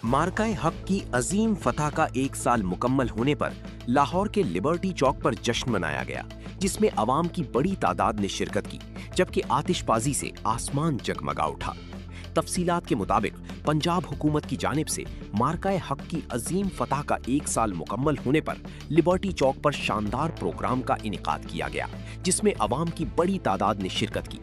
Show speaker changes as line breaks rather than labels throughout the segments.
मार्का हक की अजीम फतह का एक साल मुकम्मल होने पर लाहौर के लिबर्टी चौक पर जश्न मनाया गया, जिसमें अवाम की बड़ी तादाद ने शिरकत की, जबकि आतिशबाजी से आसमान जगमगा उठा। तफसीलात के मुताबिक पंजाब हुकूमत की जानिब से मार्का हक की अजीम फतह का एक साल मुकम्मल होने पर लिबर्टी चौक पर शानदार प्रोग्राम का इनेकाद किया गया, जिसमें अवाम की बड़ी तादाद ने शिरकत की।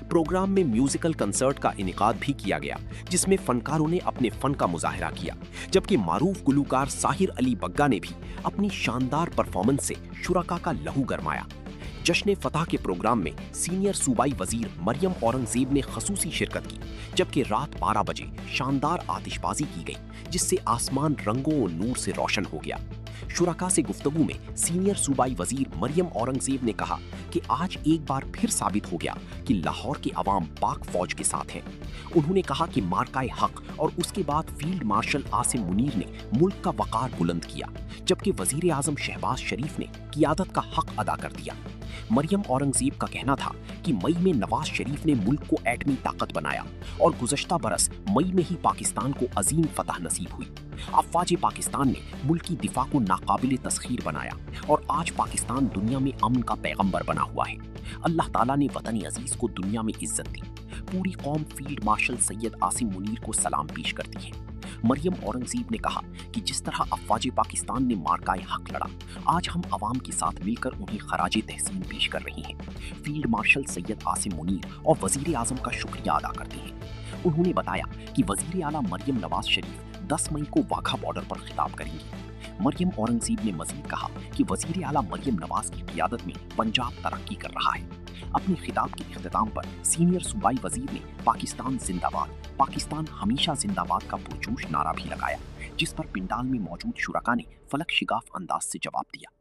प्रोग्राम में म्यूजिकल कंसर्ट का इनेकाद भी किया गया, जिसमें फनकारों ने अपने फन का मुजाहरा किया, जबकि मारूफ गुलूकार साहिर अली बग्गा ने भी अपनी शानदार परफॉर्मेंस से शुरका का लहू गरमाया। जश्न फतह के प्रोग्राम में सीनियर सूबाई वजीर मरियम औरंगजेब ने खसूसी शिरकत की, जबकि रात 12 बजे शानदार आतिशबाजी की गई, जिससे आसमान रंगों और नूर से रोशन हो गया। शुरका से गुफ्तगू में सीनियर सूबाई वजीर मरियम औरंगजेब ने कहा कि आज एक बार फिर साबित हो गया कि लाहौर के अवाम पाक फौज के साथ हैं। उन्होंने कहा कि मार्काए हक और उसके बाद फील्ड मार्शल आसिम मुनीर ने मुल्क का वकार बुलंद किया, जबकि वजीर आजम शहबाज शरीफ ने क़ियादत का हक अदा कर दिया। मरियम औरंगजेब का कहना था कि मई में नवाज शरीफ ने मुल्क को एटमी ताकत बनाया और गुज़श्ता बरस मई में ही पाकिस्तान को अजीम फतह नसीब हुई। अफवाज पाकिस्तान ने मुल्क की दिफा को नाकाबिल तस्खीर बनाया और आज पाकिस्तान दुनिया में अमन का पैगंबर बना हुआ है। अल्लाह ताला ने वतन अजीज को दुनिया में इज्जत दी। पूरी कौम फील्ड मार्शल सैयद आसिम मुनीर को सलाम पेश करती है। मरियम औरंगजेब ने कहा कि जिस तरह अफवाज पाकिस्तान ने मार्काए हक लड़ा, आज हम अवाम के साथ मिलकर उन्हें खराजे तहसीन पेश कर रही हैं। फील्ड मार्शल सैयद आसिम मुनीर और वजीर आजम का शुक्रिया अदा करते हैं। उन्होंने बताया कि वजीर आला मरियम नवाज शरीफ 10 मई को वाघा बॉर्डर पर खिताब करेंगी। मरियम औरंगजेब ने मजीद कहा कि वजीर आला मरियम नवाज की क़ियादत में पंजाब तरक्की कर रहा है। अपने खिताब के इख्तिताम पर सीनियर सूबाई वजीर ने पाकिस्तान जिंदाबाद, पाकिस्तान हमेशा जिंदाबाद का पुरजोश नारा भी लगाया, जिस पर पिंडाल में मौजूद शुरका ने फलक शिगाफ अंदाज से जवाब दिया।